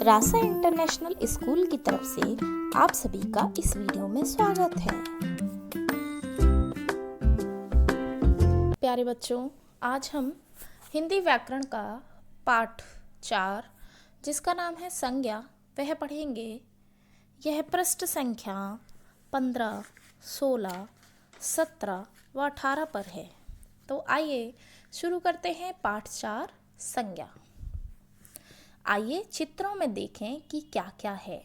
रासा international school की तरफ से आप सभी का इस वीडियो में स्वागत है। प्यारे बच्चों, आज हम हिंदी व्याकरण का पाठ 4 जिसका नाम है संज्ञा वह पढ़ेंगे। यह पृष्ठ संख्या 15, 16, 17 व 18 पर है। तो आइए शुरू करते हैं पाठ 4 संज्ञा। आइए चित्रों में देखें कि क्या क्या है।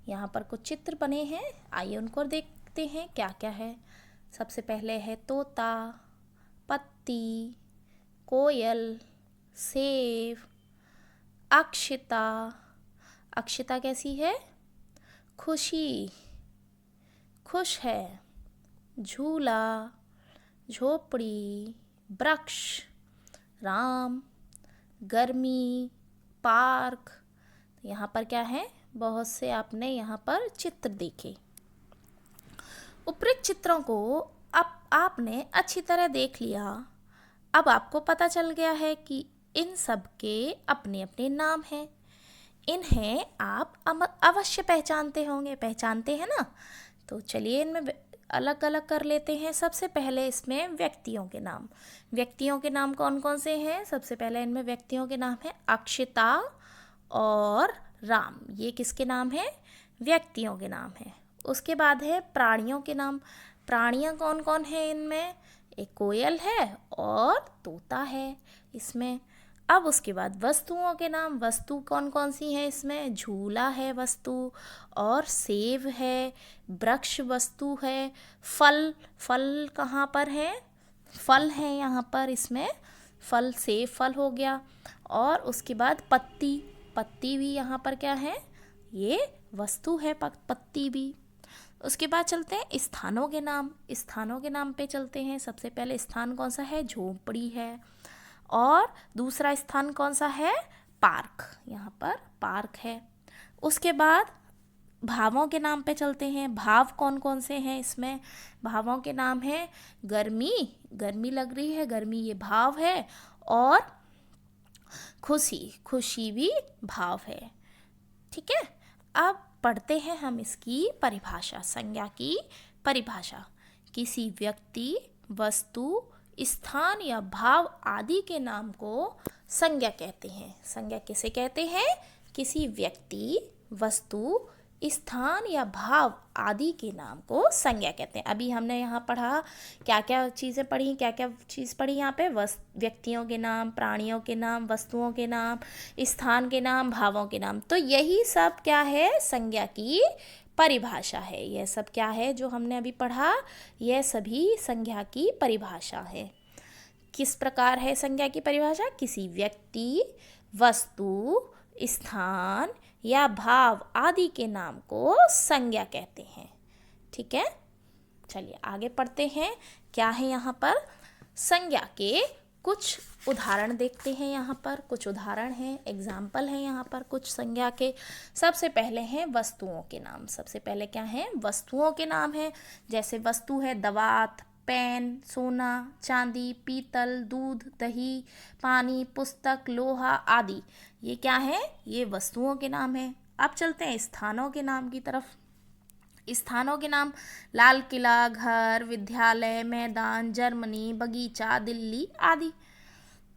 यहाँ पर कुछ चित्र बने हैं, आइए उनको देखते हैं क्या क्या है। सबसे पहले है तोता, पत्ती, कोयल, सेब, अक्षिता। अक्षिता कैसी है? खुशी, खुश है। झूला, झोपड़ी, वृक्ष, राम, गर्मी, पार्क। यहाँ पर क्या है? बहुत से आपने यहाँ पर चित्र देखे। उपरोक्त चित्रों को अब आपने अच्छी तरह देख लिया। अब आपको पता चल गया है कि इन सब के अपने अपने नाम हैं। इन्हें आप अवश्य पहचानते होंगे, पहचानते हैं ना? तो चलिए इनमें अलग अलग कर लेते हैं। सबसे पहले इसमें व्यक्तियों के नाम। व्यक्तियों के नाम कौन कौन से हैं? सबसे पहले इनमें व्यक्तियों के नाम है अक्षिता और राम। ये किसके नाम हैं? व्यक्तियों के नाम हैं। उसके बाद है प्राणियों के नाम। प्राणियाँ कौन कौन है इनमें? एक कोयल है और तोता है इसमें। अब उसके बाद वस्तुओं के नाम। वस्तु कौन कौन सी हैं इसमें? झूला है वस्तु, और सेब है, वृक्ष वस्तु है, फल, फल कहाँ पर है? फल है यहाँ पर इसमें, फल, सेब फल हो गया। और उसके बाद पत्ती, पत्ती भी यहाँ पर क्या है? ये वस्तु है, पत्ती भी। उसके बाद चलते हैं स्थानों के नाम। स्थानों के नाम पे चलते हैं। सबसे पहले स्थान कौन सा है? झोपड़ी है। और दूसरा स्थान कौन सा है? पार्क। यहाँ पर पार्क है। उसके बाद भावों के नाम पे चलते हैं। भाव कौन कौन से हैं इसमें? भावों के नाम है गर्मी, गर्मी लग रही है, गर्मी ये भाव है। और खुशी, खुशी भी भाव है। ठीक है, अब पढ़ते हैं हम इसकी परिभाषा। संज्ञा की परिभाषा: किसी व्यक्ति, वस्तु, स्थान या भाव आदि के नाम को संज्ञा कहते हैं। संज्ञा किसे कहते हैं? किसी व्यक्ति, वस्तु, स्थान या भाव आदि के नाम को संज्ञा कहते हैं। अभी हमने यहाँ पढ़ा, क्या क्या चीज़ें पढ़ी, क्या क्या चीज़ पढ़ी यहाँ पे? व्यक्तियों के नाम, प्राणियों के नाम, वस्तुओं के नाम, स्थान के नाम, भावों के नाम। तो यही सब क्या है? संज्ञा की परिभाषा है। यह सब क्या है जो हमने अभी पढ़ा? यह सभी संज्ञा की परिभाषा है। किस प्रकार है संज्ञा की परिभाषा? किसी व्यक्ति, वस्तु, स्थान या भाव आदि के नाम को संज्ञा कहते हैं। ठीक है, चलिए आगे पढ़ते हैं। क्या है यहाँ पर? संज्ञा के कुछ उदाहरण देखते हैं। यहाँ पर कुछ उदाहरण हैं, एग्जाम्पल हैं यहाँ पर कुछ संज्ञा के। सबसे पहले हैं वस्तुओं के नाम। सबसे पहले क्या है? वस्तुओं के नाम हैं। जैसे वस्तु है दवात, पेन, सोना, चांदी, पीतल, दूध, दही, पानी, पुस्तक, लोहा आदि। ये क्या है? ये वस्तुओं के नाम हैं। अब चलते हैं स्थानों के नाम की तरफ। स्थानों के नाम: लाल किला, घर, विद्यालय, मैदान, जर्मनी, बगीचा, दिल्ली आदि।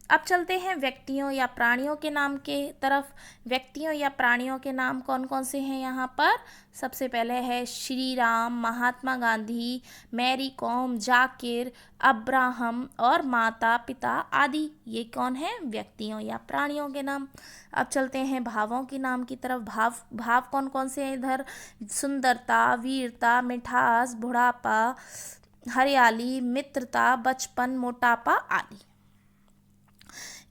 अब चलते हैं व्यक्तियों या प्राणियों के नाम के तरफ। व्यक्तियों या प्राणियों के नाम कौन कौन से हैं यहाँ पर? सबसे पहले है श्री राम, महात्मा गांधी, मैरी कॉम, जाकिर, अब्राहम और माता पिता आदि। ये कौन है? व्यक्तियों या प्राणियों के नाम। अब चलते हैं भावों के नाम की तरफ। भाव कौन कौन से हैं इधर? सुंदरता, वीरता, मिठास, बुढ़ापा, हरियाली, मित्रता, बचपन, मोटापा आदि।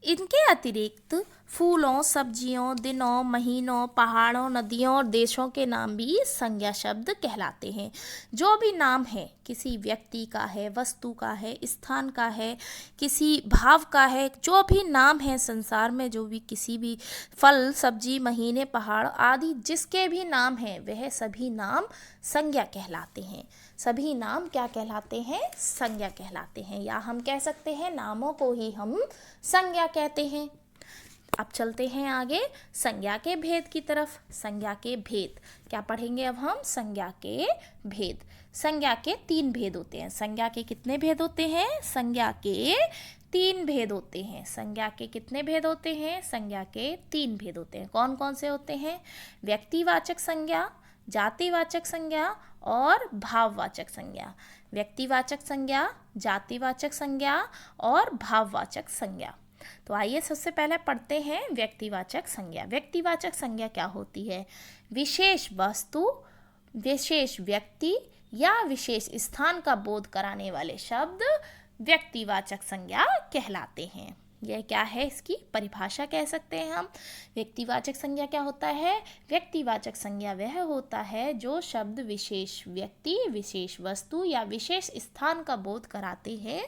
इनके अतिरिक्त फूलों, सब्जियों, दिनों, महीनों, पहाड़ों, नदियों और देशों के नाम भी संज्ञा शब्द कहलाते हैं। जो भी नाम है, किसी व्यक्ति का है, वस्तु का है, स्थान का है, किसी भाव का है, जो भी नाम है संसार में, जो भी किसी भी फल, सब्जी, महीने, पहाड़ आदि जिसके भी नाम हैं, वह सभी नाम संज्ञा कहलाते हैं। सभी नाम क्या कहलाते हैं? संज्ञा कहलाते हैं। या हम कह सकते हैं नामों को ही हम संज्ञा कहते हैं। अब चलते हैं आगे संज्ञा के भेद की तरफ। संज्ञा के भेद क्या पढ़ेंगे अब हम? संज्ञा के भेद। संज्ञा के 3 भेद होते हैं। संज्ञा के कितने भेद होते हैं? संज्ञा के 3 भेद होते हैं। संज्ञा के कितने भेद होते हैं? संज्ञा के 3 भेद होते हैं। कौन कौन से होते हैं? व्यक्तिवाचक संज्ञा, जातिवाचक संज्ञा और भाववाचक संज्ञा। व्यक्तिवाचक संज्ञा, जातिवाचक संज्ञा और भाववाचक संज्ञा। तो आइए सबसे पहले पढ़ते हैं व्यक्तिवाचक संज्ञा। व्यक्तिवाचक संज्ञा क्या होती है? विशेष वस्तु, विशेष व्यक्ति या विशेष स्थान का बोध कराने वाले शब्द व्यक्तिवाचक संज्ञा कहलाते हैं। यह क्या है? इसकी परिभाषा कह सकते हैं हम। व्यक्तिवाचक संज्ञा क्या होता है? व्यक्तिवाचक संज्ञा वह होता है जो शब्द विशेष व्यक्ति, विशेष वस्तु या विशेष स्थान का बोध कराते हैं,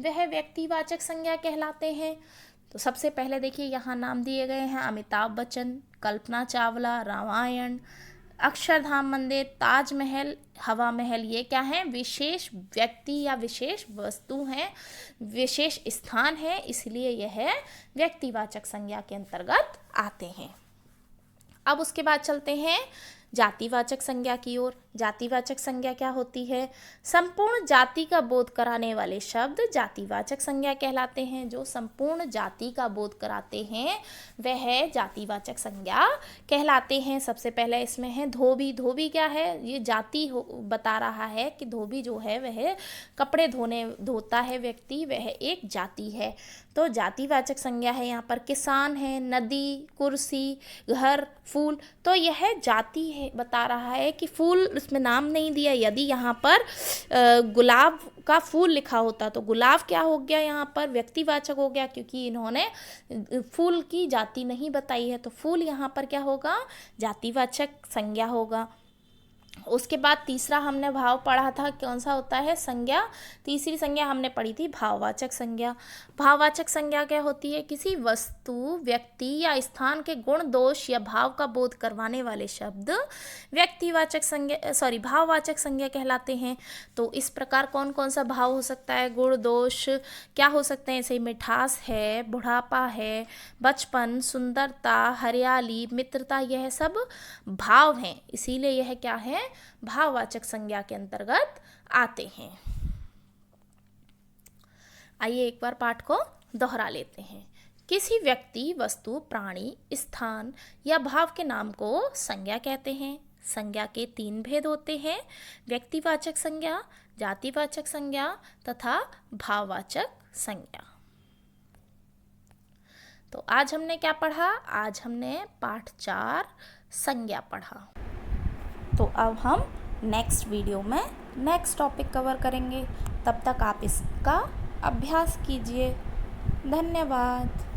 वह व्यक्तिवाचक संज्ञा कहलाते हैं। तो सबसे पहले देखिए यहाँ नाम दिए गए हैं अमिताभ बच्चन, कल्पना चावला, रामायण, अक्षरधाम मंदिर, ताजमहल, हवा महल। ये क्या है? विशेष व्यक्ति या विशेष वस्तु हैं, विशेष स्थान है, इसलिए यह व्यक्तिवाचक संज्ञा के अंतर्गत आते हैं। अब उसके बाद चलते हैं जातिवाचक संज्ञा की ओर। जातिवाचक संज्ञा क्या होती है? संपूर्ण जाति का बोध कराने वाले शब्द जातिवाचक संज्ञा कहलाते हैं। जो संपूर्ण जाति का बोध कराते हैं वह जातिवाचक संज्ञा कहलाते हैं। सबसे पहले इसमें है धोबी। धोबी क्या है? ये जाति बता रहा है कि धोबी जो है वह कपड़े धोता है व्यक्ति, वह एक जाति है। तो जातिवाचक संज्ञा है यहाँ पर। किसान है, नदी, कुर्सी, घर, फूल। तो यह जाति है, बता रहा है कि फूल, उसमें नाम नहीं दिया। यदि यहाँ पर गुलाब का फूल लिखा होता तो गुलाब क्या हो गया? यहाँ पर व्यक्तिवाचक हो गया, क्योंकि इन्होंने फूल की जाति नहीं बताई है। तो फूल यहाँ पर क्या होगा? जातिवाचक संज्ञा होगा। उसके बाद तीसरा हमने भाव पढ़ा था, कौन सा होता है? संज्ञा। तीसरी संज्ञा हमने पढ़ी थी भाववाचक संज्ञा। भाववाचक संज्ञा क्या होती है? किसी वस्तु, व्यक्ति या स्थान के गुण, दोष या भाव का बोध करवाने वाले शब्द व्यक्तिवाचक संज्ञा भाववाचक संज्ञा कहलाते हैं। तो इस प्रकार कौन कौन सा भाव हो सकता है? गुण, दोष क्या हो सकते हैं? जैसे मिठास है, बुढ़ापा है, बचपन, सुंदरता, हरियाली, मित्रता, यह सब भाव हैं। इसीलिए यह क्या है? भाववाचक संज्ञा के अंतर्गत आते हैं। आइए एक बार पाठ को दोहरा लेते हैं। किसी व्यक्ति, वस्तु, प्राणी, स्थान या भाव के नाम को संज्ञा कहते हैं। संज्ञा के 3 भेद होते हैं: व्यक्तिवाचक संज्ञा, जातिवाचक संज्ञा तथा भाववाचक संज्ञा। तो आज हमने क्या पढ़ा? आज हमने पाठ 4 संज्ञा पढ़ा। तो अब हम नेक्स्ट वीडियो में नेक्स्ट टॉपिक कवर करेंगे। तब तक आप इसका अभ्यास कीजिए। धन्यवाद।